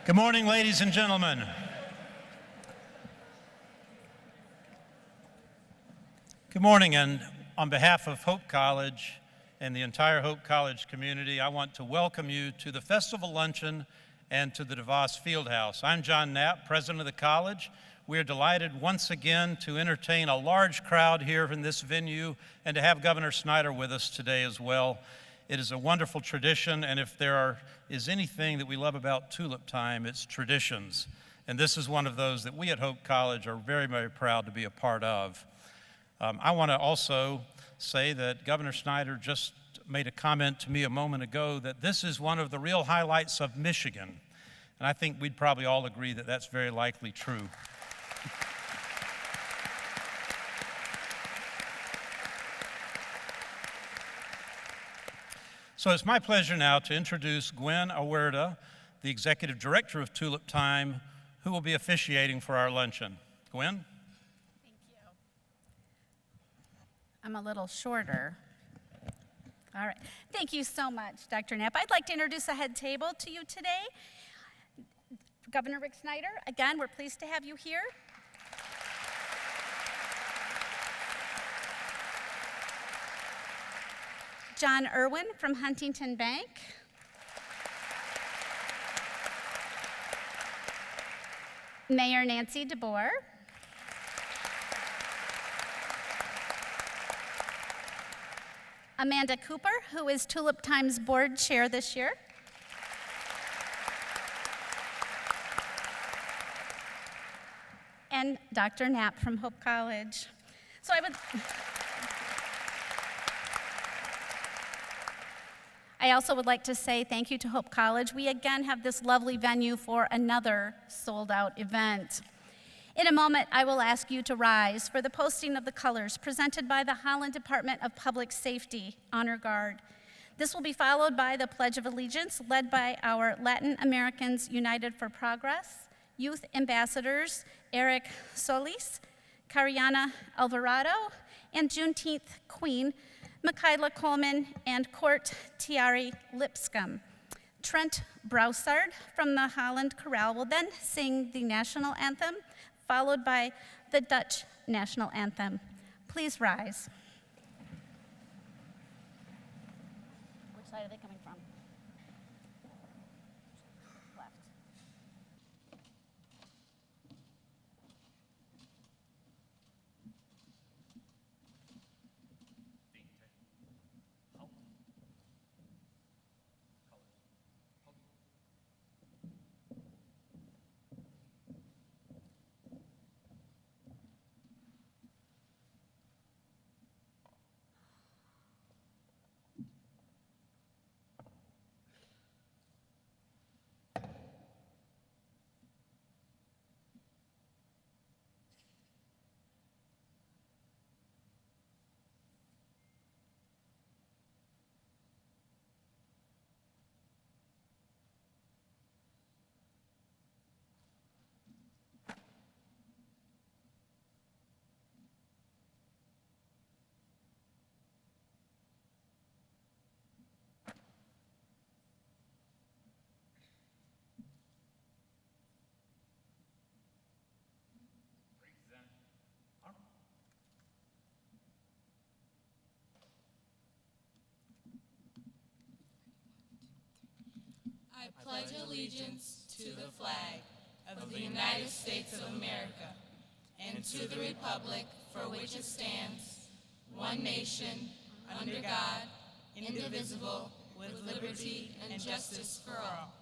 Good morning, ladies and gentlemen. Good morning, and on behalf of Hope College and the entire Hope College community, I want to welcome you to the Festival Luncheon and to the DeVos Fieldhouse. I'm John Knapp, president of the college. We are delighted once again to entertain a large crowd here in this venue and to have Governor Snyder with us today as well. It is a wonderful tradition, and if there is anything that we love about Tulip Time, it's traditions. And this is one of those that we at Hope College are very, very proud to be a part of. I want to also say that Governor Snyder just made a comment to me a moment ago that this is one of the real highlights of Michigan. And I think we'd probably all agree that that's very likely true. So it's my pleasure now to introduce Gwen Awerda, the Executive Director of Tulip Time, who will be officiating for our luncheon. Gwen? Thank you. I'm a little shorter. All right. Thank you so much, Dr. Knapp. I'd like to introduce the head table to you today. Governor Rick Snyder, again, we're pleased to have you here. John Irwin from Huntington Bank. Mayor Nancy DeBoer. Amanda Cooper, who is Tulip Time's board chair this year. And Dr. Knapp from Hope College. So I also would like to say thank you to Hope College. We again have this lovely venue for another sold-out event. In a moment, I will ask you to rise for the posting of the colors presented by the Holland Department of Public Safety Honor Guard. This will be followed by the Pledge of Allegiance led by our Latin Americans United for Progress, Youth Ambassadors Eric Solis, Cariana Alvarado, and Juneteenth Queen, Michaela Coleman, and Court Tiari Lipscomb. Trent Broussard from the Holland Chorale will then sing the national anthem, followed by the Dutch national anthem. Please rise. Which side are they coming from? Left. I pledge allegiance to the flag of the United States of America and to the republic for which it stands, one nation, under God, indivisible, with liberty and justice for all.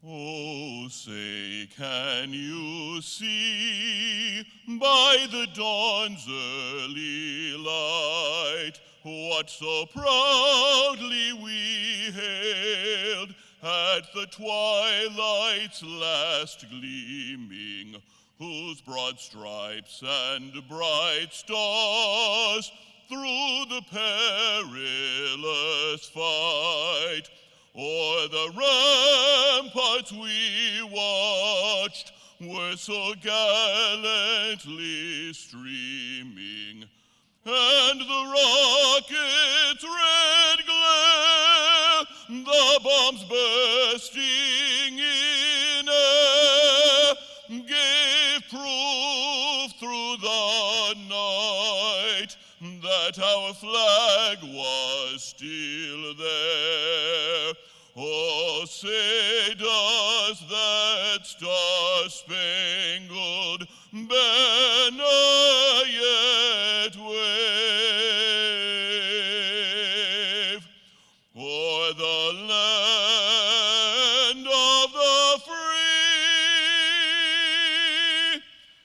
Oh, say, can you see by the dawn's early light what so proudly we hailed at the twilight's last gleaming, whose broad stripes and bright stars through the perilous fight o'er the ramparts we watched were so gallantly streaming, and the that our flag was still there. Oh, say does that star-spangled banner yet wave o'er the land of the free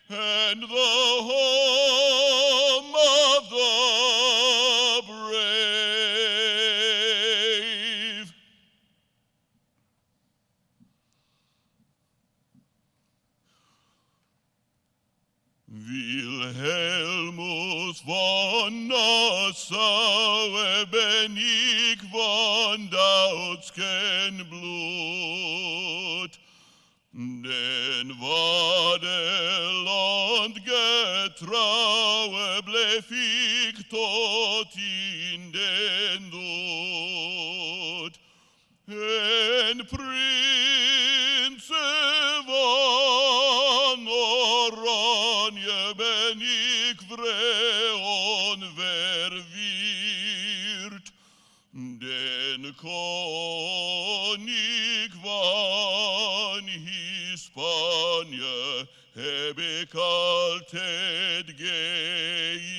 and the home of the brave? Wilhelmus von Nassau, Bennig von Dautzkenblut, den Vaderland getraue bleef ik tot in den dood. En Prince van Oranje ben ik vrij onverweerd, den koning van Hispanje heb ik altijd geëerd.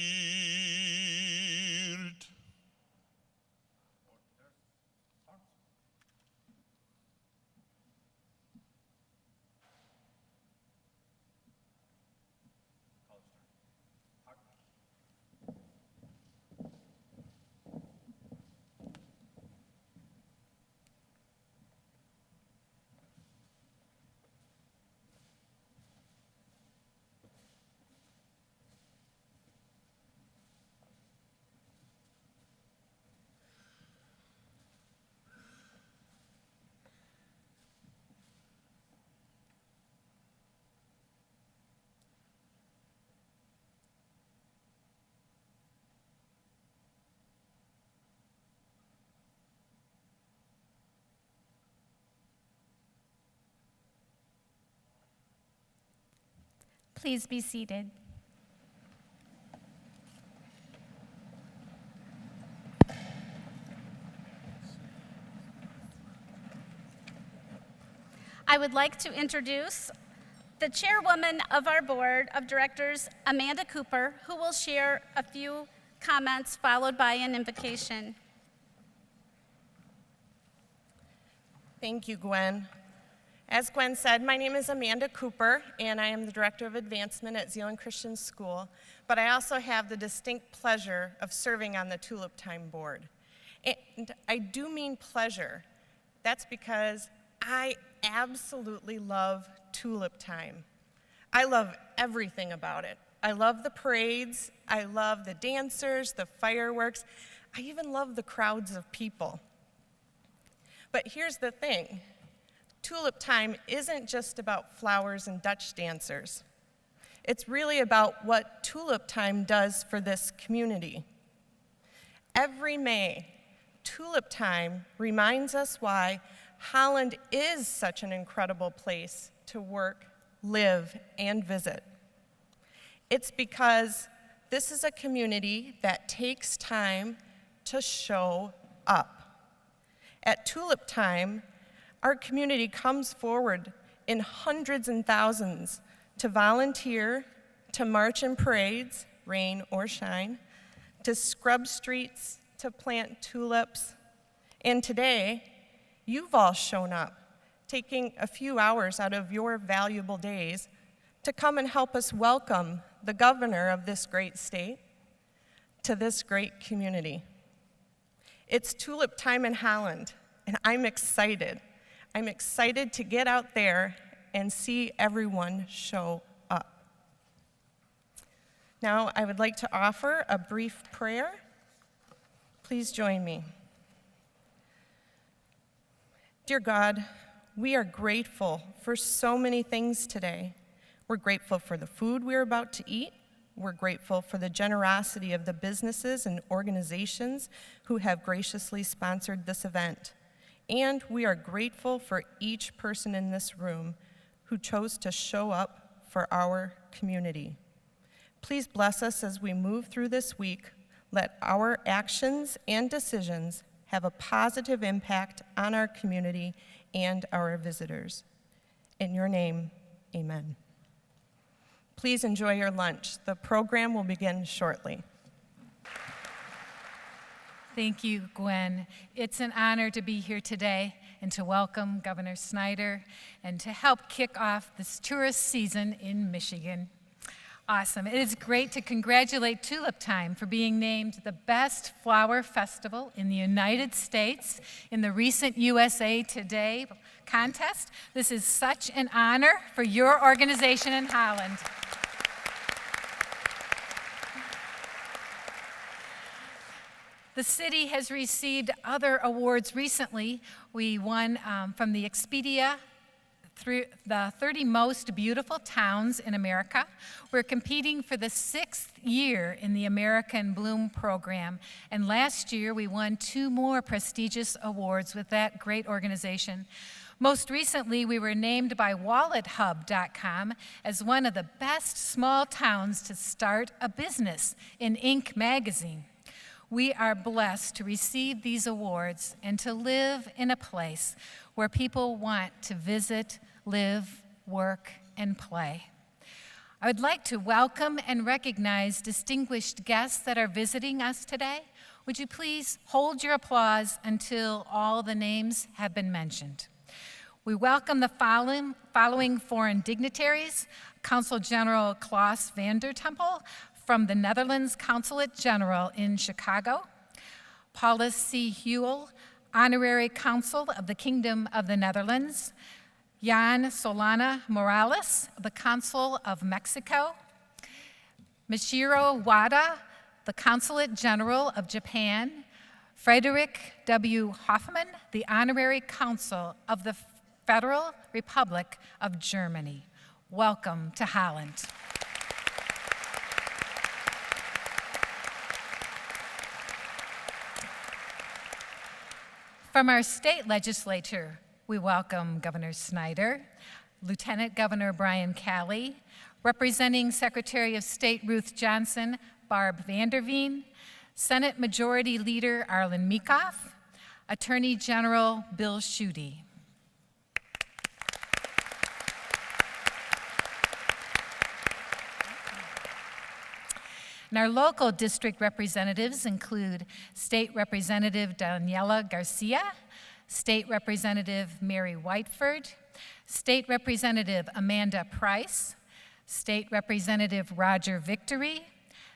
Please be seated. I would like to introduce the chairwoman of our board of directors, Amanda Cooper, who will share a few comments followed by an invocation. Thank you, Gwen. As Gwen said, my name is Amanda Cooper, and I am the Director of Advancement at Zeeland Christian School, but I also have the distinct pleasure of serving on the Tulip Time Board. And I do mean pleasure. That's because I absolutely love Tulip Time. I love everything about it. I love the parades, I love the dancers, the fireworks, I even love the crowds of people. But here's the thing. Tulip Time isn't just about flowers and Dutch dancers. It's really about what Tulip Time does for this community. Every May, Tulip Time reminds us why Holland is such an incredible place to work, live, and visit. It's because this is a community that takes time to show up. At Tulip Time, our community comes forward in hundreds and thousands to volunteer, to march in parades, rain or shine, to scrub streets, to plant tulips. And today, you've all shown up, taking a few hours out of your valuable days to come and help us welcome the governor of this great state to this great community. It's Tulip Time in Holland, and I'm excited. I'm excited to get out there and see everyone show up. Now, I would like to offer a brief prayer. Please join me. Dear God, we are grateful for so many things today. We're grateful for the food we're about to eat. We're grateful for the generosity of the businesses and organizations who have graciously sponsored this event. And we are grateful for each person in this room who chose to show up for our community. Please bless us as we move through this week, Let our actions and decisions have a positive impact on our community and our visitors. In your name, amen. Please enjoy your lunch. The program will begin shortly. Thank you, Gwen. It's an honor to be here today and to welcome Governor Snyder and to help kick off this tourist season in Michigan. Awesome. It is great to congratulate Tulip Time for being named the best flower festival in the United States in the recent USA Today contest. This is such an honor for your organization in Holland. The city has received other awards recently. We won from the Expedia through the 30 Most Beautiful Towns in America. We're competing for the 6th year in the American Bloom program. And last year, we won 2 more prestigious awards with that great organization. Most recently, we were named by WalletHub.com as one of the best small towns to start a business in Inc. magazine. We are blessed to receive these awards and to live in a place where people want to visit, live, work, and play. I would like to welcome and recognize distinguished guests that are visiting us today. Would you please hold your applause until all the names have been mentioned? We welcome the following foreign dignitaries: Consul General Klaus van der Tempel from the Netherlands Consulate General in Chicago, Paulus C. Huel, Honorary Consul of the Kingdom of the Netherlands, Jan Solana Morales, the Consul of Mexico, Michiro Wada, the Consulate General of Japan, Frederick W. Hoffman, the Honorary Consul of the Federal Republic of Germany. Welcome to Holland. From our state legislature, we welcome Governor Snyder, Lieutenant Governor Brian Calley, representing Secretary of State Ruth Johnson, Barb Vanderveen, Senate Majority Leader Arlen Meekoff, Attorney General Bill Schuette. And our local district representatives include State Representative Daniela Garcia, State Representative Mary Whiteford, State Representative Amanda Price, State Representative Roger Victory,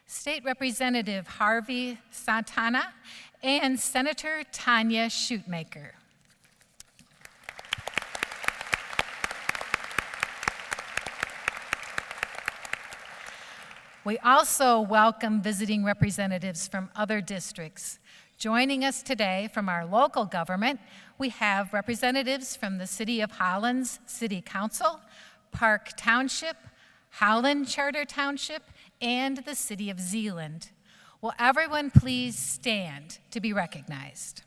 State Representative Harvey Santana, and Senator Tanya Shootmaker. We also welcome visiting representatives from other districts. Joining us today from our local government, we have representatives from the City of Holland's City Council, Park Township, Holland Charter Township, and the City of Zeeland. Will everyone please stand to be recognized?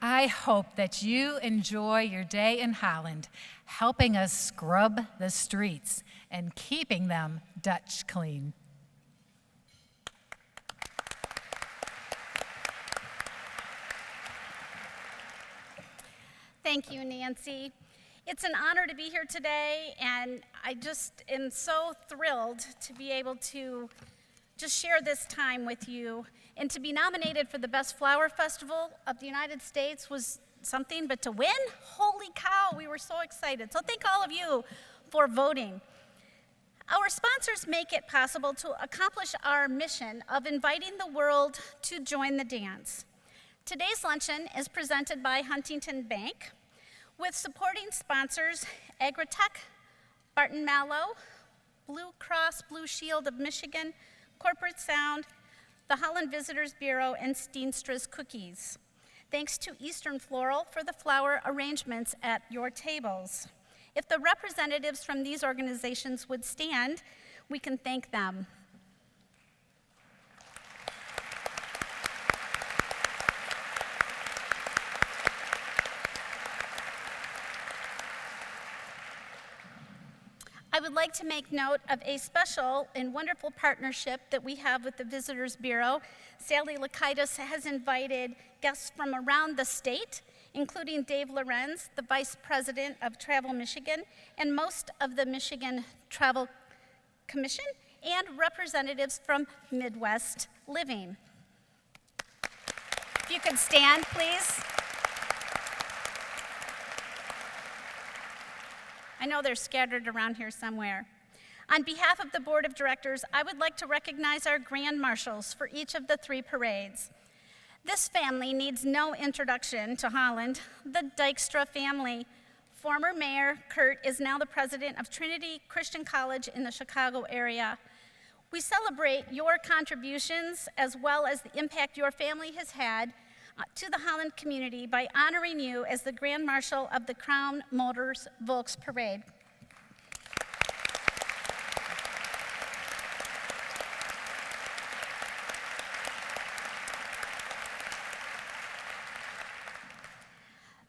I hope that you enjoy your day in Holland, helping us scrub the streets and keeping them Dutch clean. Thank you, Nancy. It's an honor to be here today, and I just am so thrilled to be able to just share this time with you. And to be nominated for the Best Flower Festival of the United States was something, but to win, holy cow, we were so excited. So thank all of you for voting. Our sponsors make it possible to accomplish our mission of inviting the world to join the dance. Today's luncheon is presented by Huntington Bank, with supporting sponsors Agritech, Barton Mallow, Blue Cross Blue Shield of Michigan, Corporate Sound, the Holland Visitors Bureau, and Steenstra's Cookies. Thanks to Eastern Floral for the flower arrangements at your tables. If the representatives from these organizations would stand, we can thank them. would like to make note of a special and wonderful partnership that we have with the Visitors Bureau. Sally Lakaitis has invited guests from around the state, including Dave Lorenz, the Vice President of Travel Michigan, and most of the Michigan Travel Commission, and representatives from Midwest Living. If you could stand, please. I know they're scattered around here somewhere. On behalf of the Board of Directors, I would like to recognize our Grand Marshals for each of the 3 parades. This family needs no introduction to Holland, the Dykstra family. Former Mayor Kurt is now the president of Trinity Christian College in the Chicago area. We celebrate your contributions as well as the impact your family has had to the Holland community by honoring you as the Grand Marshal of the Crown Motors Volks Parade.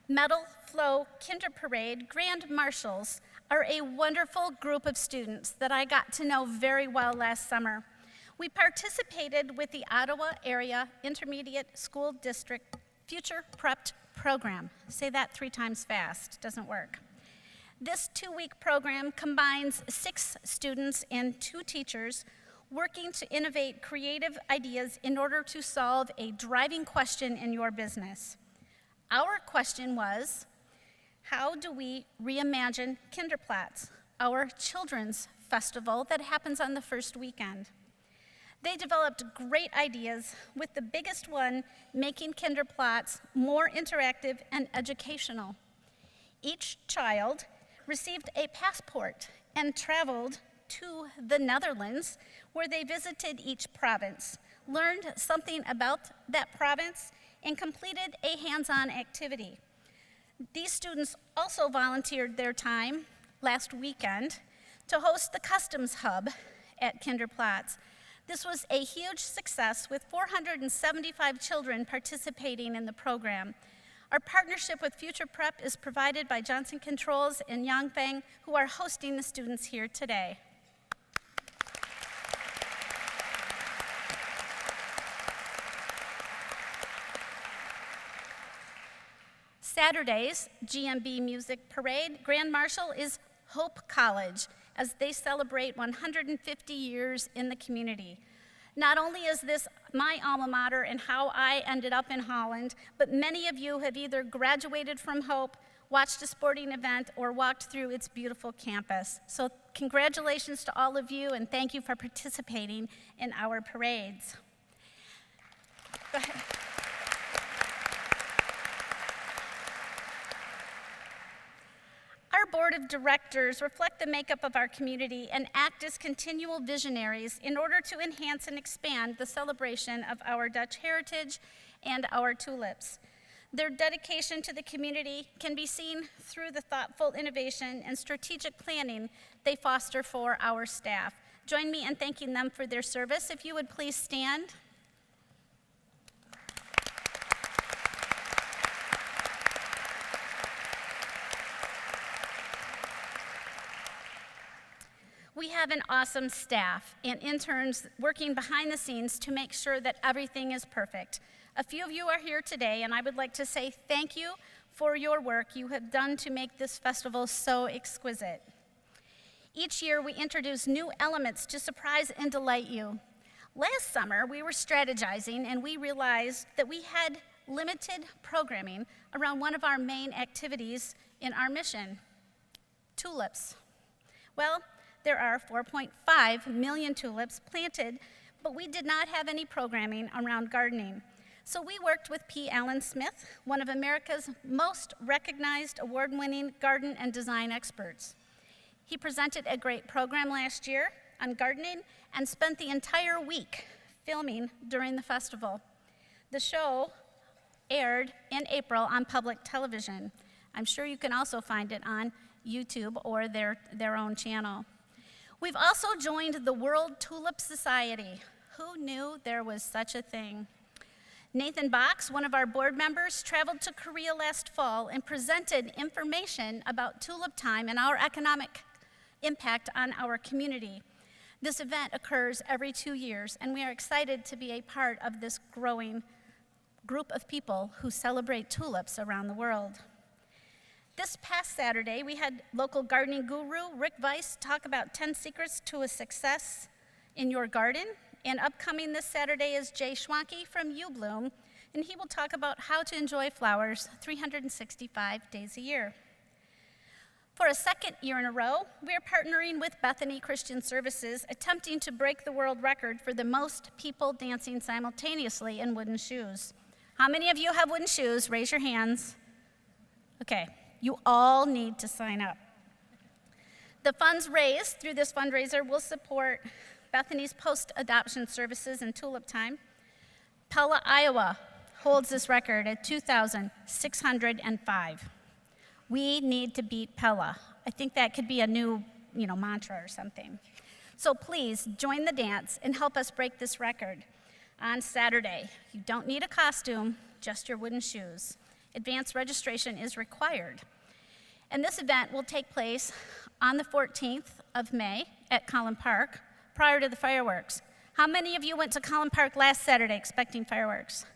Metal Flow Kinder Parade Grand Marshals are a wonderful group of students that I got to know very well last summer. We participated with the Ottawa Area Intermediate School District Future Prepped program. Say that 3 times fast, doesn't work. This 2-week program combines 6 students and 2 teachers working to innovate creative ideas in order to solve a driving question in your business. Our question was, how do we reimagine Kinderplatz, our children's festival that happens on the first weekend? They developed great ideas, with the biggest one making Kinderplatz more interactive and educational. Each child received a passport and traveled to the Netherlands, where they visited each province, learned something about that province, and completed a hands-on activity. These students also volunteered their time last weekend to host the Customs Hub at Kinderplatz. This was a huge success, with 475 children participating in the program. Our partnership with Future Prep is provided by Johnson Controls and Yangfang, who are hosting the students here today. Saturday's GMB Music Parade Grand Marshal is Hope College, as they celebrate 150 years in the community. Not only is this my alma mater and how I ended up in Holland, but many of you have either graduated from Hope, watched a sporting event, or walked through its beautiful campus. So congratulations to all of you, and thank you for participating in our parades. Go ahead. Our board of directors reflect the makeup of our community and act as continual visionaries in order to enhance and expand the celebration of our Dutch heritage and our tulips. Their dedication to the community can be seen through the thoughtful innovation and strategic planning they foster for our staff. Join me in thanking them for their service. If you would please stand. We have an awesome staff and interns working behind the scenes to make sure that everything is perfect. A few of you are here today, and I would like to say thank you for your work you have done to make this festival so exquisite. Each year, we introduce new elements to surprise and delight you. Last summer, we were strategizing, and we realized that we had limited programming around one of our main activities in our mission, tulips. Well, there are 4.5 million tulips planted, but we did not have any programming around gardening. So we worked with P. Allen Smith, one of America's most recognized award-winning garden and design experts. He presented a great program last year on gardening and spent the entire week filming during the festival. The show aired in April on public television. I'm sure you can also find it on YouTube or their own channel. We've also joined the World Tulip Society. Who knew there was such a thing? Nathan Box, one of our board members, traveled to Korea last fall and presented information about Tulip Time and our economic impact on our community. This event occurs every 2 years, and we are excited to be a part of this growing group of people who celebrate tulips around the world. This past Saturday, we had local gardening guru Rick Weiss talk about 10 secrets to a success in your garden. And upcoming this Saturday is Jay Schwanke from U Bloom, and he will talk about how to enjoy flowers 365 days a year. For a second year in a row, we are partnering with Bethany Christian Services, attempting to break the world record for the most people dancing simultaneously in wooden shoes. How many of you have wooden shoes? Raise your hands. Okay, you all need to sign up. The funds raised through this fundraiser will support Bethany's post-adoption services in Tulip Time. Pella, Iowa holds this record at 2,605. We need to beat Pella. I think that could be a new, mantra or something. So please join the dance and help us break this record on Saturday. You don't need a costume, just your wooden shoes. Advanced registration is required. And this event will take place on the 14th of May at Collin Park, prior to the fireworks. How many of you went to Collin Park last Saturday expecting fireworks?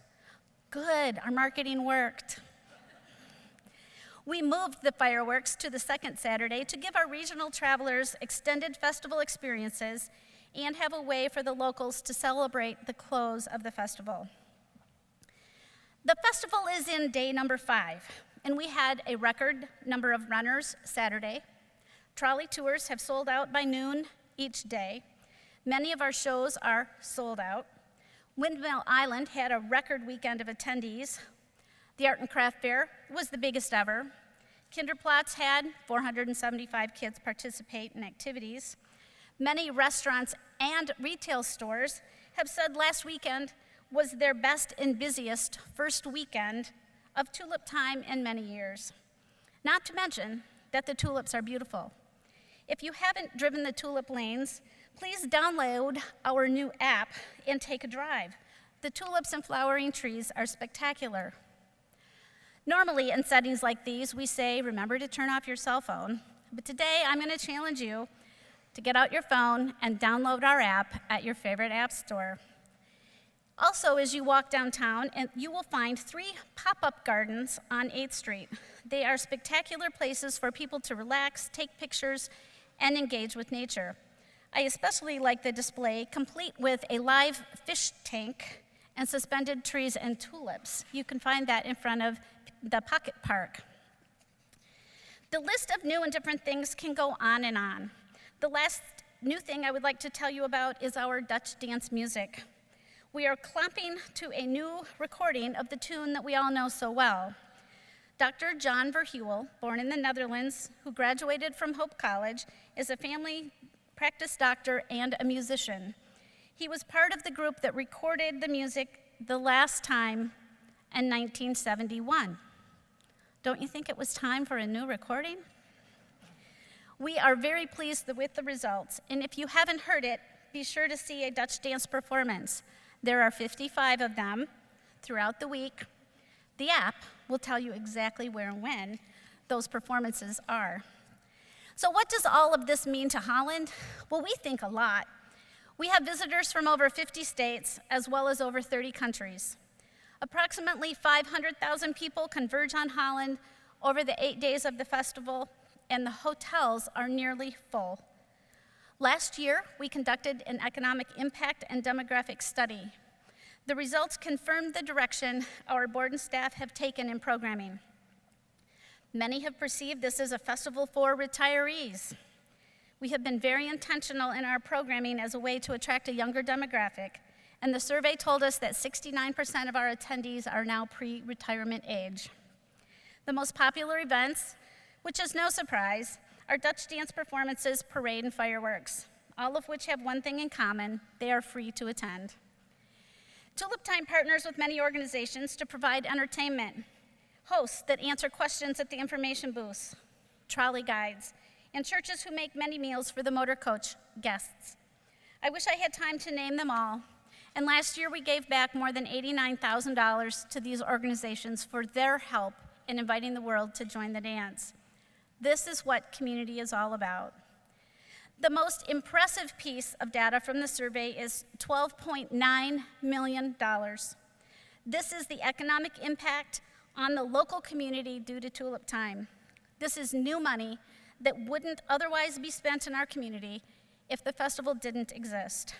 Good, our marketing worked. We moved the fireworks to the second Saturday to give our regional travelers extended festival experiences and have a way for the locals to celebrate the close of the festival. The festival is in day number 5, and we had a record number of runners Saturday. Trolley tours have sold out by noon each day. Many of our shows are sold out. Windmill Island had a record weekend of attendees. The Art and Craft Fair was the biggest ever. Kinderplatz had 475 kids participate in activities. Many restaurants and retail stores have said last weekend was their best and busiest first weekend of Tulip Time in many years. Not to mention that the tulips are beautiful. If you haven't driven the tulip lanes, please download our new app and take a drive. The tulips and flowering trees are spectacular. Normally, in settings like these, we say, remember to turn off your cell phone. But today, I'm going to challenge you to get out your phone and download our app at your favorite app store. Also, as you walk downtown, you will find 3 pop-up gardens on 8th Street. They are spectacular places for people to relax, take pictures, and engage with nature. I especially like the display, complete with a live fish tank and suspended trees and tulips. You can find that in front of the Pocket Park. The list of new and different things can go on and on. The last new thing I would like to tell you about is our Dutch dance music. We are clamping to a new recording of the tune that we all know so well. Dr. John Verheuvel, born in the Netherlands, who graduated from Hope College, is a family practice doctor and a musician. He was part of the group that recorded the music the last time in 1971. Don't you think it was time for a new recording? We are very pleased with the results, and if you haven't heard it, be sure to see a Dutch dance performance. There are 55 of them throughout the week. The app will tell you exactly where and when those performances are. So what does all of this mean to Holland? Well, we think a lot. We have visitors from over 50 states, as well as over 30 countries. Approximately 500,000 people converge on Holland over the 8 days of the festival, and the hotels are nearly full. Last year, we conducted an economic impact and demographic study. The results confirmed the direction our board and staff have taken in programming. Many have perceived this as a festival for retirees. We have been very intentional in our programming as a way to attract a younger demographic, and the survey told us that 69% of our attendees are now pre-retirement age. The most popular events, which is no surprise, are Dutch dance performances, parade, and fireworks, all of which have one thing in common: they are free to attend. Tulip Time partners with many organizations to provide entertainment, hosts that answer questions at the information booths, trolley guides, and churches who make many meals for the motor coach guests. I wish I had time to name them all, and last year we gave back more than $89,000 to these organizations for their help in inviting the world to join the dance. This is what community is all about. The most impressive piece of data from the survey is $12.9 million. This is the economic impact on the local community due to Tulip Time. This is new money that wouldn't otherwise be spent in our community if the festival didn't exist.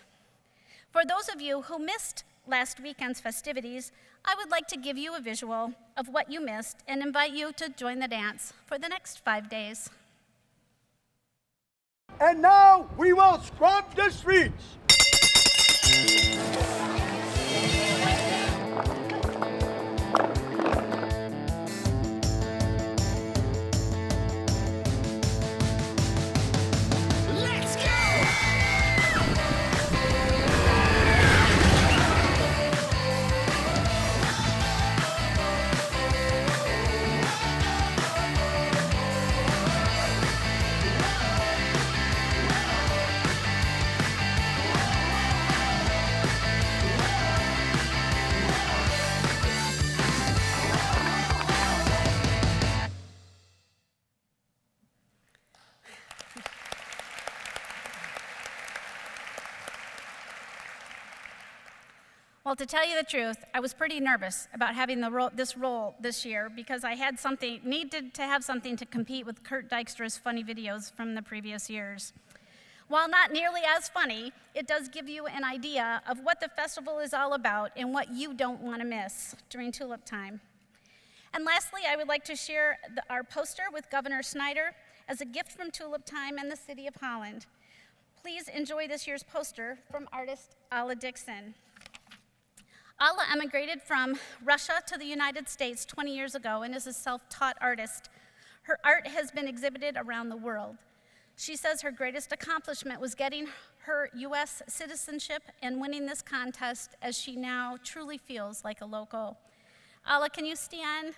For those of you who missed last weekend's festivities, I would like to give you a visual of what you missed and invite you to join the dance for the next 5 days. And now we will scrub the streets. Well, to tell you the truth, I was pretty nervous about having this role this year because I needed to have something to compete with Kurt Dykstra's funny videos from the previous years. While not nearly as funny, it does give you an idea of what the festival is all about and what you don't want to miss during Tulip Time. And lastly, I would like to share our poster with Governor Snyder as a gift from Tulip Time and the City of Holland. Please enjoy this year's poster from artist Alla Dixon. Alla emigrated from Russia to the United States 20 years ago and is a self-taught artist. Her art has been exhibited around the world. She says her greatest accomplishment was getting her U.S. citizenship and winning this contest, as she now truly feels like a local. Alla, can you stand?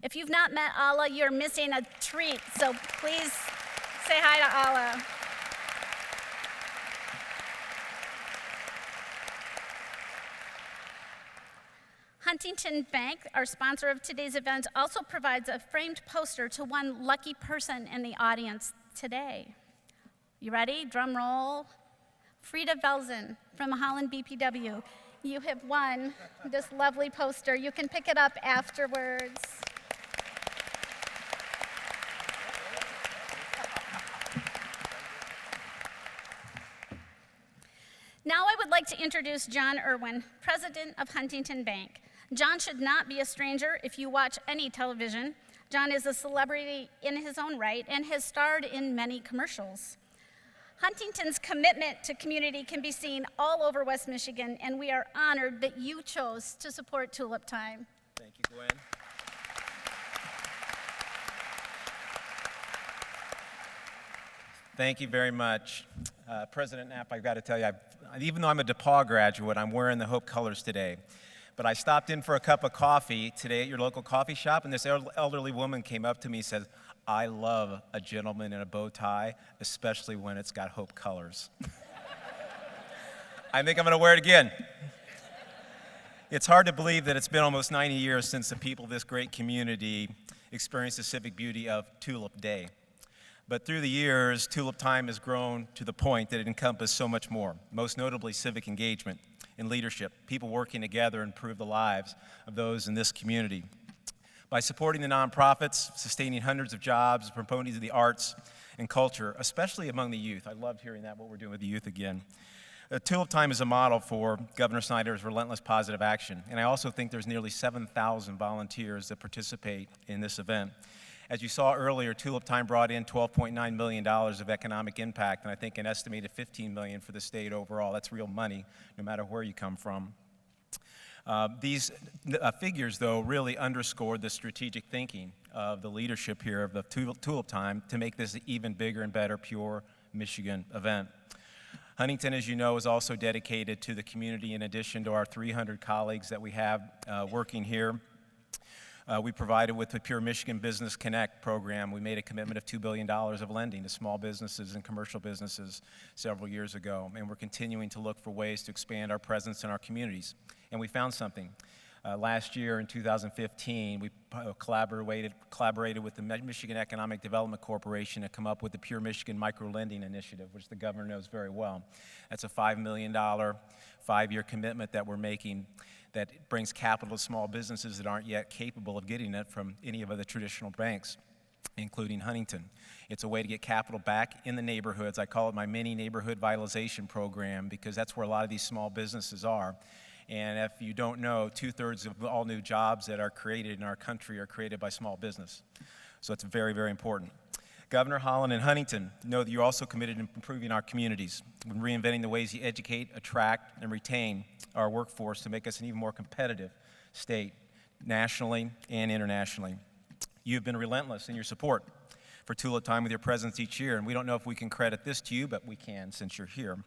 If you've not met Alla, you're missing a treat, so please say hi to Alla. Huntington Bank, our sponsor of today's event, also provides a framed poster to one lucky person in the audience today. You ready? Drum roll. Frida Velzen from Holland BPW. You have won this lovely poster. You can pick it up afterwards. Now I would like to introduce John Irwin, president of Huntington Bank. John should not be a stranger if you watch any television. John is a celebrity in his own right and has starred in many commercials. Huntington's commitment to community can be seen all over West Michigan, and we are honored that you chose to support Tulip Time. Thank you, Gwen. Thank you very much. President Knapp, I've got to tell you, even though I'm a DePauw graduate, I'm wearing the Hope colors today. But I stopped in for a cup of coffee today at your local coffee shop, and this elderly woman came up to me and said, "I love a gentleman in a bow tie, especially when it's got Hope colors." I think I'm going to wear it again. It's hard to believe that it's been almost 90 years since the people of this great community experienced the civic beauty of Tulip Day. But through the years, Tulip Time has grown to the point that it encompassed so much more, most notably civic engagement and leadership, people working together to improve the lives of those in this community. By supporting the nonprofits, sustaining hundreds of jobs, promoting the arts and culture, especially among the youth. I loved hearing that, what we're doing with the youth again. Tulip Time is a model for Governor Snyder's relentless positive action, and I also think there's nearly 7,000 volunteers that participate in this event. As you saw earlier, Tulip Time brought in $12.9 million of economic impact, and I think an estimated $15 million for the state overall. That's real money, no matter where you come from. These figures, though, really underscored the strategic thinking of the leadership here of the Tulip Time to make this an even bigger and better Pure Michigan event. Huntington, as you know, is also dedicated to the community in addition to our 300 colleagues that we have working here. We provided with the Pure Michigan Business Connect program. We made a commitment of $2 billion of lending to small businesses and commercial businesses several years ago, and we're continuing to look for ways to expand our presence in our communities. And we found something. Last year in 2015, we collaborated with the Michigan Economic Development Corporation to come up with the Pure Michigan Microlending Initiative, which the governor knows very well. That's a $5 million, 5-year commitment that we're making that brings capital to small businesses that aren't yet capable of getting it from any of the traditional banks, including Huntington. It's a way to get capital back in the neighborhoods. I call it my mini neighborhood vitalization program because that's where a lot of these small businesses are. And if you don't know, 2/3 of all new jobs that are created in our country are created by small business. So it's very, very important. Governor Holland and Huntington know that you're also committed to improving our communities, and reinventing the ways you educate, attract, and retain our workforce to make us an even more competitive state, nationally and internationally. You've been relentless in your support for Tulip Time with your presence each year, and we don't know if we can credit this to you, but we can since you're here.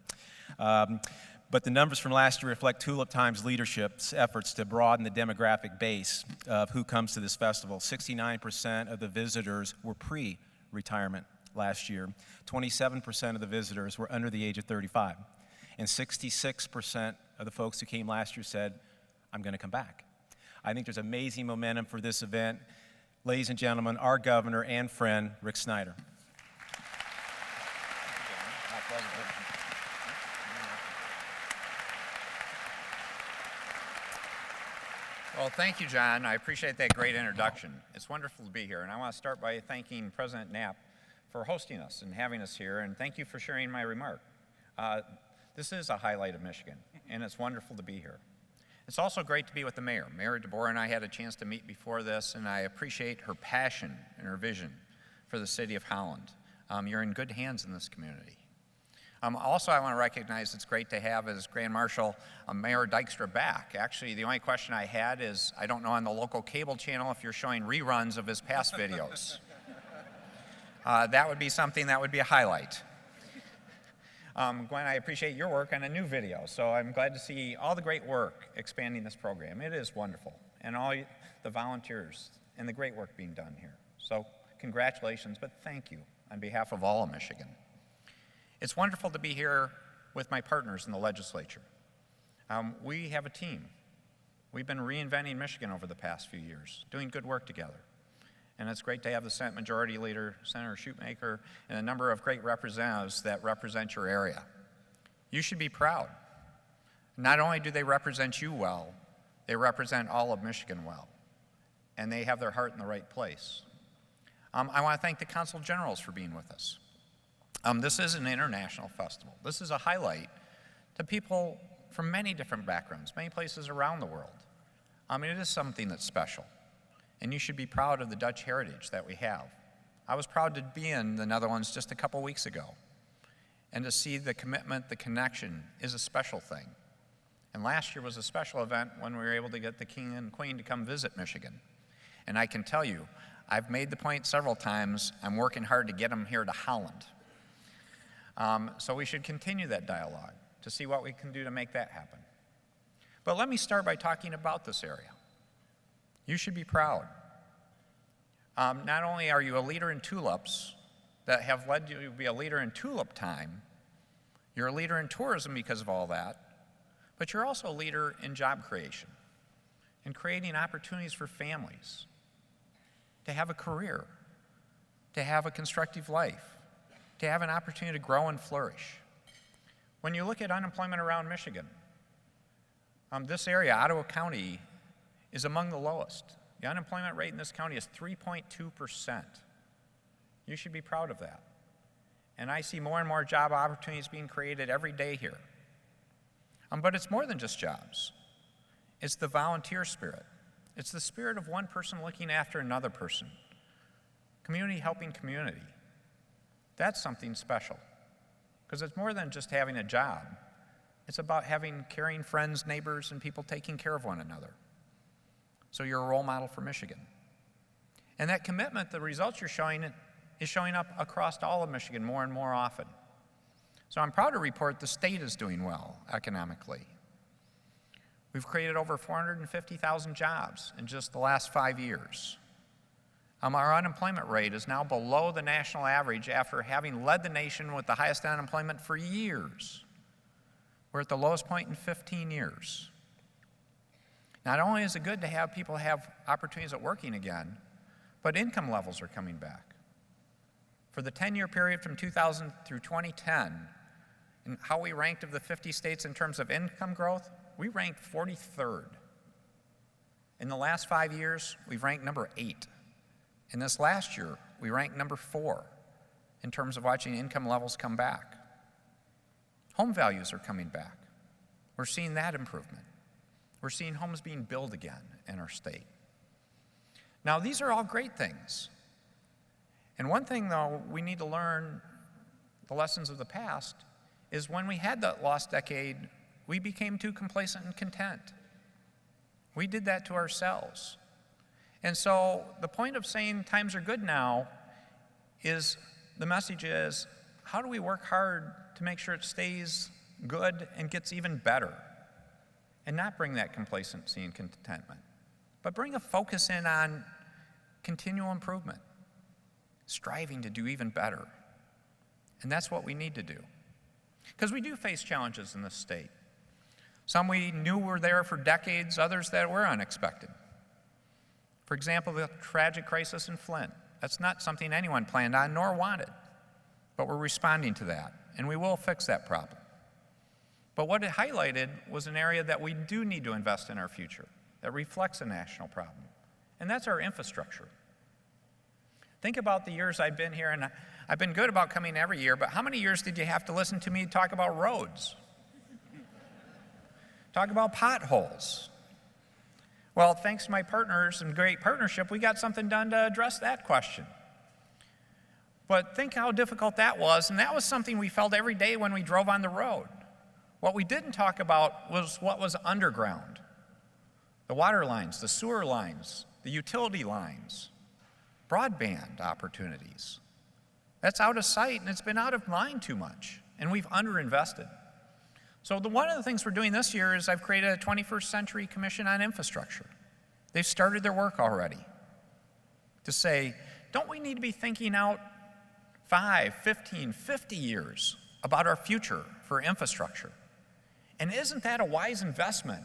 But the numbers from last year reflect Tulip Time's leadership's efforts to broaden the demographic base of who comes to this festival. 69% of the visitors were pre-retirement last year. 27% of the visitors were under the age of 35. And 66% of the folks who came last year said, I'm going to come back. I think there's amazing momentum for this event. Ladies and gentlemen, our governor and friend, Rick Snyder. Well, thank you, John. I appreciate that great introduction. It's wonderful to be here, and I want to start by thanking President Knapp for hosting us and having us here, and thank you for sharing my remark. This is a highlight of Michigan, and it's wonderful to be here. It's also great to be with the mayor. Mayor DeBoer and I had a chance to meet before this, and I appreciate her passion and her vision for the city of Holland. You're in good hands in this community. Also, I want to recognize it's great to have as Grand Marshal Mayor Dykstra back. Actually, the only question I had is, I don't know on the local cable channel if you're showing reruns of his past videos. That would be something that would be a highlight. Gwen, I appreciate your work on a new video, so I'm glad to see all the great work expanding this program. It is wonderful, and all the volunteers and the great work being done here. So congratulations, but thank you on behalf of all of Michigan. It's wonderful to be here with my partners in the legislature. We have a team. We've been reinventing Michigan over the past few years, doing good work together. And it's great to have the Senate Majority Leader, Senator Shoemaker, and a number of great representatives that represent your area. You should be proud. Not only do they represent you well, they represent all of Michigan well. And they have their heart in the right place. I want to thank the Consul Generals for being with us. This is an international festival. This is a highlight to people from many different backgrounds, many places around the world. It is something that's special, and you should be proud of the Dutch heritage that we have. I was proud to be in the Netherlands just a couple weeks ago, and to see the commitment, the connection is a special thing. And last year was a special event when we were able to get the King and Queen to come visit Michigan. And I can tell you, I've made the point several times, I'm working hard to get them here to Holland. So we should continue that dialogue to see what we can do to make that happen. But let me start by talking about this area. You should be proud. Not only are you a leader in tulips that have led you to be a leader in Tulip Time, you're a leader in tourism because of all that, but you're also a leader in job creation, in creating opportunities for families to have a career, to have a constructive life, to have an opportunity to grow and flourish. When you look at unemployment around Michigan, this area, Ottawa County, is among the lowest. The unemployment rate in this county is 3.2%. You should be proud of that. And I see more and more job opportunities being created every day here. But it's more than just jobs. It's the volunteer spirit. It's the spirit of one person looking after another person. Community helping community. That's something special, because it's more than just having a job. It's about having caring friends, neighbors, and people taking care of one another. So you're a role model for Michigan. And that commitment, the results you're showing, is showing up across all of Michigan more and more often. So I'm proud to report the state is doing well economically. We've created over 450,000 jobs in just the last 5 years. Our unemployment rate is now below the national average after having led the nation with the highest unemployment for years. We're at the lowest point in 15 years. Not only is it good to have people have opportunities at working again, but income levels are coming back. For the 10-year period from 2000 through 2010, and how we ranked of the 50 states in terms of income growth, we ranked 43rd. In the last 5 years, we've ranked number 8. In this last year, we ranked number 4 in terms of watching income levels come back. Home values are coming back. We're seeing that improvement. We're seeing homes being built again in our state. Now, these are all great things. And one thing, though, we need to learn the lessons of the past is when we had that lost decade, we became too complacent and content. We did that to ourselves. And so the point of saying times are good now is the message is, how do we work hard to make sure it stays good and gets even better? And not bring that complacency and contentment, but bring a focus in on continual improvement, striving to do even better. And that's what we need to do. Because we do face challenges in this state. Some we knew were there for decades, others that were unexpected. For example, the tragic crisis in Flint. That's not something anyone planned on nor wanted. But we're responding to that, and we will fix that problem. But what it highlighted was an area that we do need to invest in our future, that reflects a national problem, and that's our infrastructure. Think about the years I've been here, and I've been good about coming every year, but how many years did you have to listen to me talk about roads? Talk about potholes? Well, thanks to my partners and great partnership, we got something done to address that question. But think how difficult that was, and that was something we felt every day when we drove on the road. What we didn't talk about was what was underground. The water lines, the sewer lines, the utility lines, broadband opportunities. That's out of sight, and it's been out of mind too much, and we've underinvested. So one of the things we're doing this year is I've created a 21st Century Commission on Infrastructure. They've started their work already to say, don't we need to be thinking out 5, 15, 50 years about our future for infrastructure? And isn't that a wise investment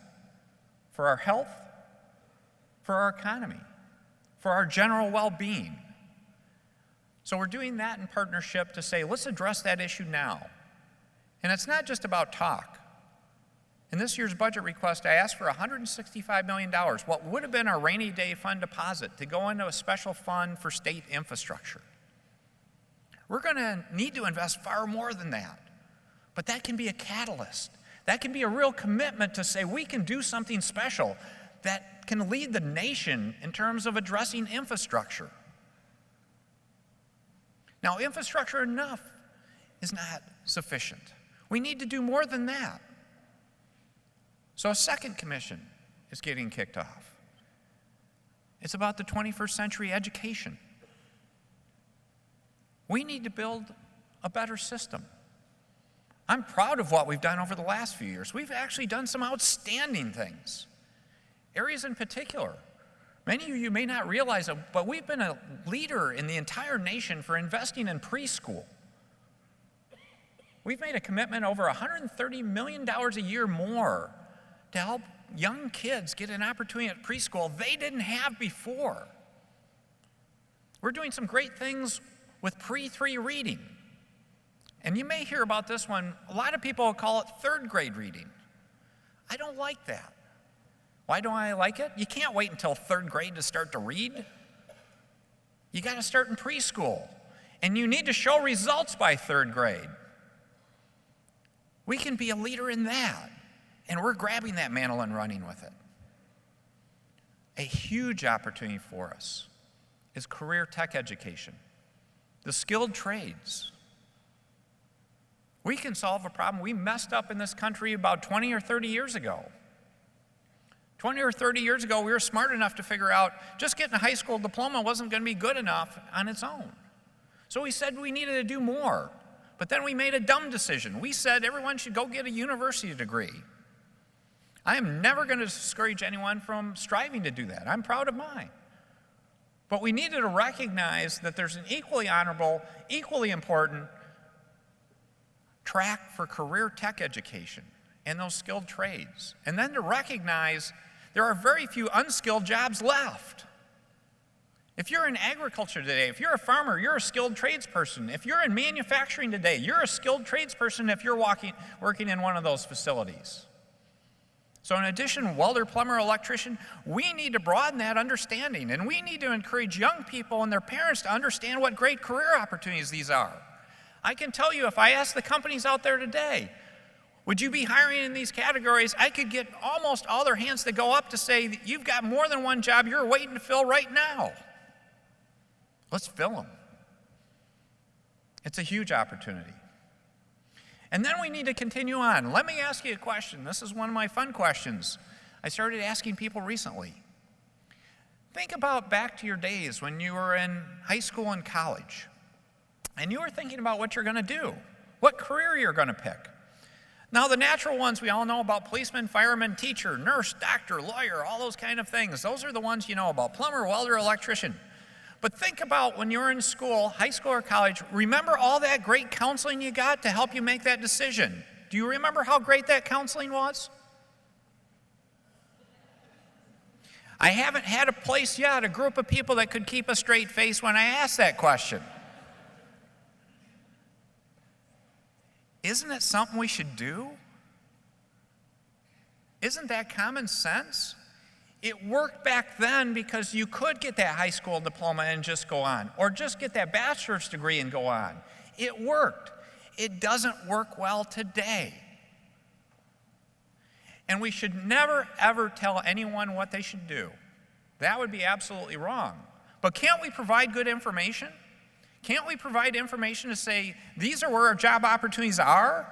for our health, for our economy, for our general well-being? So we're doing that in partnership to say, let's address that issue now. And it's not just about talk. In this year's budget request, I asked for $165 million, what would have been our rainy day fund deposit, to go into a special fund for state infrastructure. We're going to need to invest far more than that. But that can be a catalyst. That can be a real commitment to say we can do something special that can lead the nation in terms of addressing infrastructure. Now, infrastructure enough is not sufficient. We need to do more than that. So a second commission is getting kicked off. It's about the 21st century education. We need to build a better system. I'm proud of what we've done over the last few years. We've actually done some outstanding things. Areas in particular. Many of you may not realize it, but we've been a leader in the entire nation for investing in preschool. We've made a commitment over $130 million a year more to help young kids get an opportunity at preschool they didn't have before. We're doing some great things with pre-3 reading. And you may hear about this one. A lot of people call it third grade reading. I don't like that. Why don't I like it? You can't wait until third grade to start to read. You got to start in preschool. And you need to show results by third grade. We can be a leader in that. And we're grabbing that mantle and running with it. A huge opportunity for us is career tech education, the skilled trades. We can solve a problem we messed up in this country about 20 or 30 years ago. 20 or 30 years ago, we were smart enough to figure out just getting a high school diploma wasn't going to be good enough on its own. So we said we needed to do more. But then we made a dumb decision. We said everyone should go get a university degree. I am never going to discourage anyone from striving to do that. I'm proud of mine. But we needed to recognize that there's an equally honorable, equally important track for career tech education and those skilled trades. And then to recognize there are very few unskilled jobs left. If you're in agriculture today, if you're a farmer, you're a skilled tradesperson. If you're in manufacturing today, you're a skilled tradesperson if you're working in one of those facilities. So in addition, welder, plumber, electrician, we need to broaden that understanding, and we need to encourage young people and their parents to understand what great career opportunities these are. I can tell you, if I ask the companies out there today, would you be hiring in these categories, I could get almost all their hands to go up to say, you've got more than one job you're waiting to fill right now. Let's fill them. It's a huge opportunity. And then we need to continue on. Let me ask you a question. This is one of my fun questions I started asking people recently. Think about back to your days when you were in high school and college, and you were thinking about what you're going to do, what career you're going to pick. Now, the natural ones we all know about: policeman, fireman, teacher, nurse, doctor, lawyer, all those kind of things. Those are the ones you know about: plumber, welder, electrician. But think about when you were in school, high school or college, remember all that great counseling you got to help you make that decision. Do you remember how great that counseling was? I haven't had a place yet, a group of people that could keep a straight face when I ask that question. Isn't it something we should do? Isn't that common sense? It worked back then because you could get that high school diploma and just go on, or just get that bachelor's degree and go on. It worked. It doesn't work well today. And we should never, ever tell anyone what they should do. That would be absolutely wrong. But can't we provide good information? Can't we provide information to say, these are where our job opportunities are?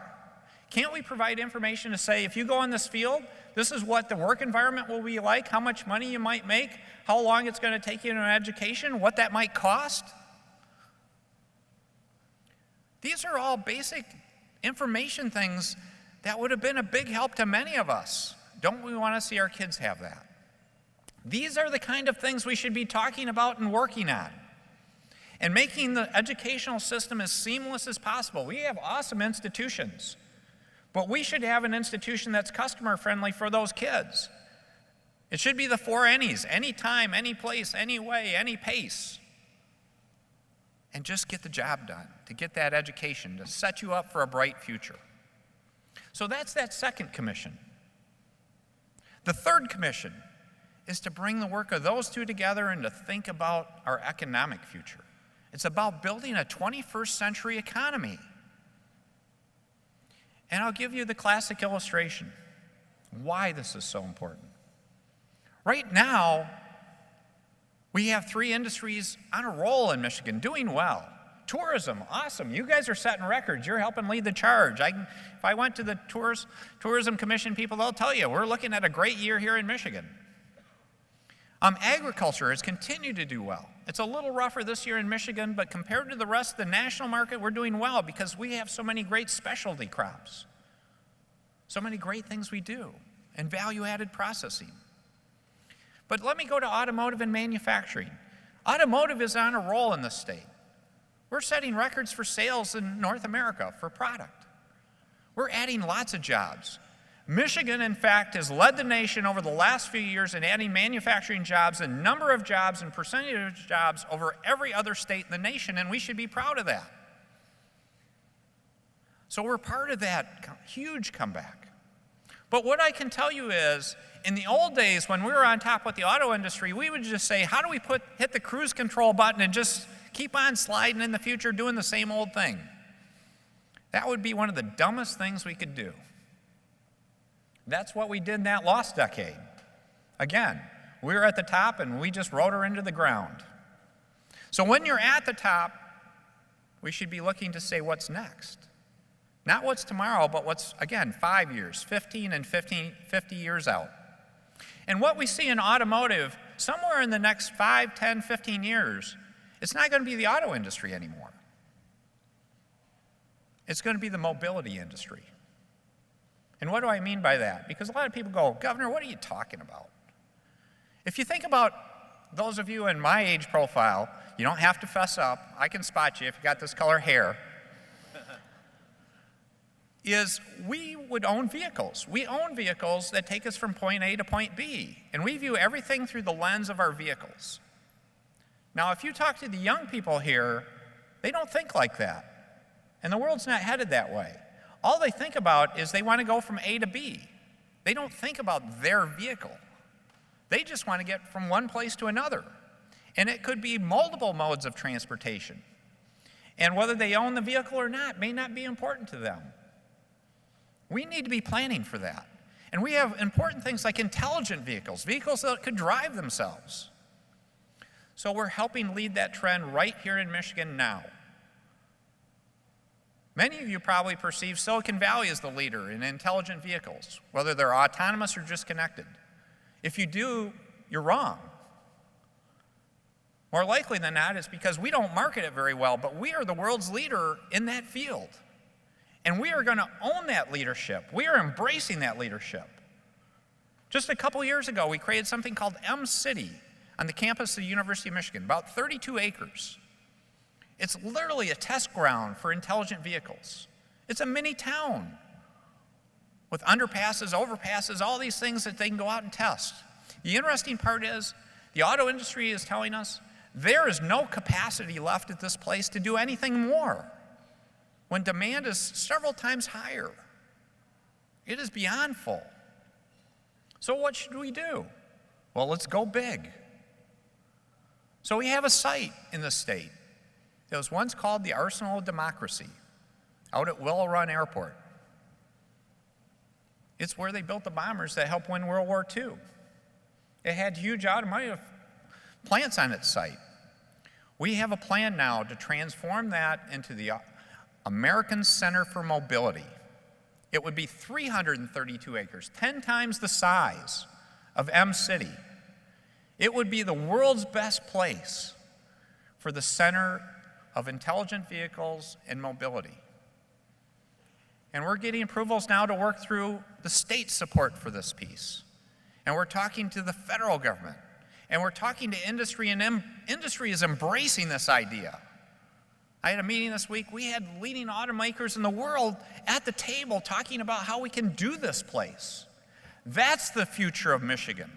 Can't we provide information to say, if you go in this field, this is what the work environment will be like, how much money you might make, how long it's going to take you in an education, what that might cost? These are all basic information things that would have been a big help to many of us. Don't we want to see our kids have that? These are the kind of things we should be talking about and working on, and making the educational system as seamless as possible. We have awesome institutions, but we should have an institution that's customer friendly for those kids. It should be the 4 Any's: anytime, any place, any way, any pace. And just get the job done, to get that education, to set you up for a bright future. So that's that second commission. The third commission is to bring the work of those two together and to think about our economic future. It's about building a 21st century economy. And I'll give you the classic illustration why this is so important. Right now, we have 3 industries on a roll in Michigan, doing well. Tourism, awesome. You guys are setting records. You're helping lead the charge. If I went to the Tourism Commission people, they'll tell you, we're looking at a great year here in Michigan. Agriculture has continued to do well. It's a little rougher this year in Michigan, but compared to the rest of the national market, we're doing well because we have so many great specialty crops, so many great things we do, and value-added processing. But let me go to automotive and manufacturing. Automotive is on a roll in this state. We're setting records for sales in North America for product. We're adding lots of jobs. Michigan, in fact, has led the nation over the last few years in adding manufacturing jobs and number of jobs and percentage of jobs over every other state in the nation, and we should be proud of that. So we're part of that huge comeback. But what I can tell you is, in the old days when we were on top with the auto industry, we would just say, how do we hit the cruise control button and just keep on sliding in the future doing the same old thing? That would be one of the dumbest things we could do. That's what we did in that lost decade. Again, we were at the top and we just rode her into the ground. So when you're at the top, we should be looking to say what's next. Not what's tomorrow, but what's, again, 5 years, 15 and 50 years out. And what we see in automotive, somewhere in the next 5, 10, 15 years, it's not going to be the auto industry anymore. It's going to be the mobility industry. And what do I mean by that? Because a lot of people go, Governor, what are you talking about? If you think about those of you in my age profile, you don't have to fess up. I can spot you if you got this color hair. is we would own vehicles. We own vehicles that take us from point A to point B, and we view everything through the lens of our vehicles. Now, if you talk to the young people here, they don't think like that, and the world's not headed that way. All they think about is they want to go from A to B. They don't think about their vehicle. They just want to get from one place to another, and it could be multiple modes of transportation. And whether they own the vehicle or not may not be important to them. We need to be planning for that. And we have important things like intelligent vehicles, vehicles that could drive themselves. So we're helping lead that trend right here in Michigan now. Many of you probably perceive Silicon Valley as the leader in intelligent vehicles, whether they're autonomous or just connected. If you do, you're wrong. More likely than not, it's because we don't market it very well, but we are the world's leader in that field. And we are going to own that leadership. We are embracing that leadership. Just a couple years ago, we created something called M-City on the campus of the University of Michigan, about 32 acres. It's literally a test ground for intelligent vehicles. It's a mini town with underpasses, overpasses, all these things that they can go out and test. The interesting part is the auto industry is telling us there is no capacity left at this place to do anything more when demand is several times higher. It is beyond full. So what should we do? Well, let's go big. So we have a site in the state that was once called the Arsenal of Democracy, out at Willow Run Airport. It's where they built the bombers that helped win World War II. It had huge automotive plants on its site. We have a plan now to transform that into the American Center for Mobility. It would be 332 acres, 10 times the size of M-City. It would be the world's best place for the center of intelligent vehicles and mobility. And we're getting approvals now to work through the state support for this piece. And we're talking to the federal government. And we're talking to industry, and industry is embracing this idea. I had a meeting this week. We had leading automakers in the world at the table talking about how we can do this place. That's the future of Michigan.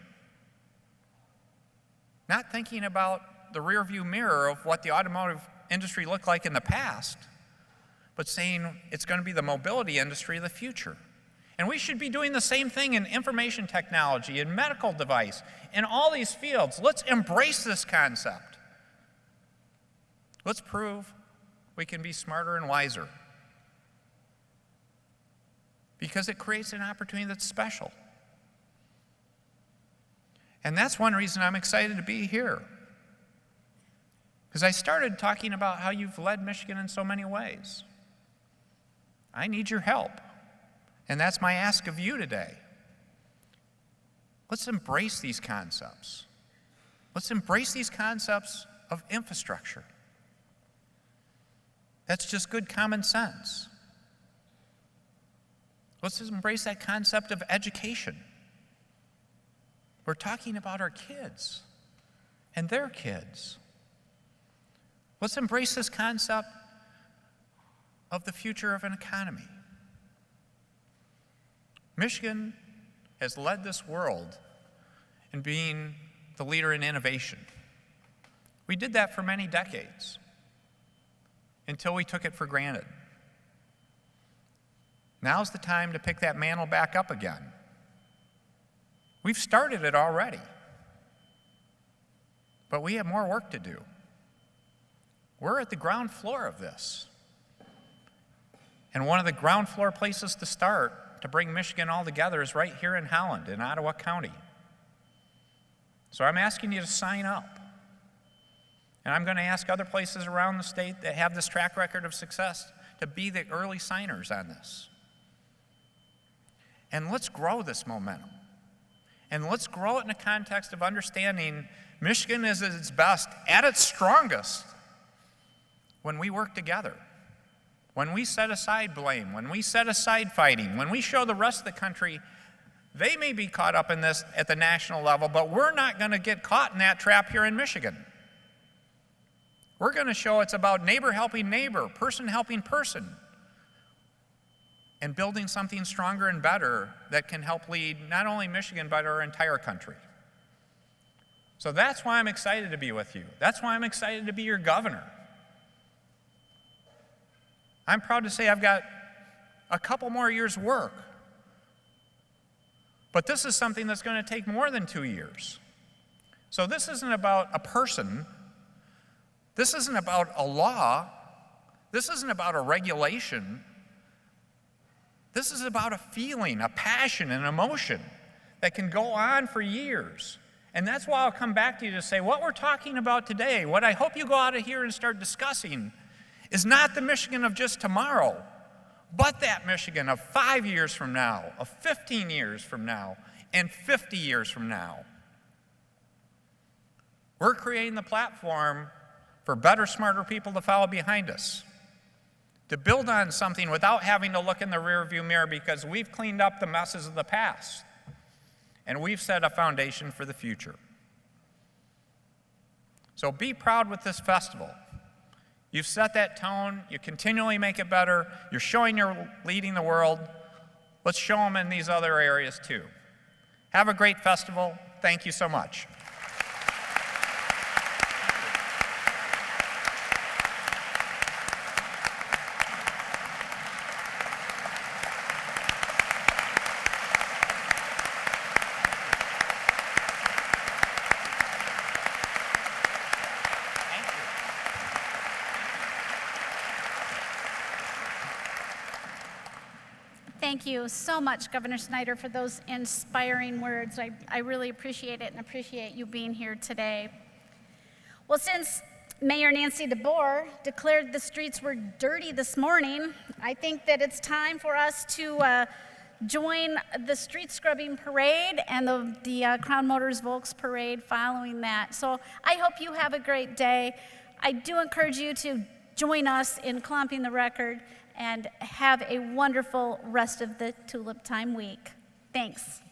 Not thinking about the rearview mirror of what the automotive industry looked like in the past, but saying it's going to be the mobility industry of the future. And we should be doing the same thing in information technology, in medical device, in all these fields. Let's embrace this concept. Let's prove we can be smarter and wiser, because it creates an opportunity that's special. And that's one reason I'm excited to be here, because I started talking about how you've led Michigan in so many ways. I need your help, and that's my ask of you today. Let's embrace these concepts. Let's embrace these concepts of infrastructure. That's just good common sense. Let's embrace that concept of education. We're talking about our kids and their kids. Let's embrace this concept of the future of an economy. Michigan has led this world in being the leader in innovation. We did that for many decades until we took it for granted. Now's the time to pick that mantle back up again. We've started it already, but we have more work to do. We're at the ground floor of this. And one of the ground floor places to start to bring Michigan all together is right here in Holland, in Ottawa County. So I'm asking you to sign up. And I'm going to ask other places around the state that have this track record of success to be the early signers on this. And let's grow this momentum. And let's grow it in the context of understanding Michigan is at its best, at its strongest, when we work together. When we set aside blame, when we set aside fighting, when we show the rest of the country they may be caught up in this at the national level, but we're not going to get caught in that trap here in Michigan. We're going to show it's about neighbor helping neighbor, person helping person. and building something stronger and better that can help lead not only Michigan, but our entire country. So that's why I'm excited to be with you. That's why I'm excited to be your governor. I'm proud to say I've got a couple more years' work. But this is something that's going to take more than 2 years. So this isn't about a person. This isn't about a law. This isn't about a regulation. This is about a feeling, a passion, an emotion that can go on for years. And that's why I'll come back to you to say what we're talking about today, what I hope you go out of here and start discussing, is not the Michigan of just tomorrow, but that Michigan of 5 years from now, of 15 years from now, and 50 years from now. We're creating the platform for better, smarter people to follow behind us, to build on something without having to look in the rearview mirror, because we've cleaned up the messes of the past, and we've set a foundation for the future. So be proud with this festival. You've set that tone. You continually make it better. You're showing you're leading the world. Let's show them in these other areas too. Have a great festival. Thank you so much. Thank you so much, Governor Snyder, for those inspiring words. I really appreciate it and appreciate you being here today. Well, since Mayor Nancy DeBoer declared the streets were dirty this morning, I think that it's time for us to join the street scrubbing parade and the Crown Motors Volks parade following that. So I hope you have a great day. I do encourage you to join us in clomping the record, and have a wonderful rest of the Tulip Time week. Thanks.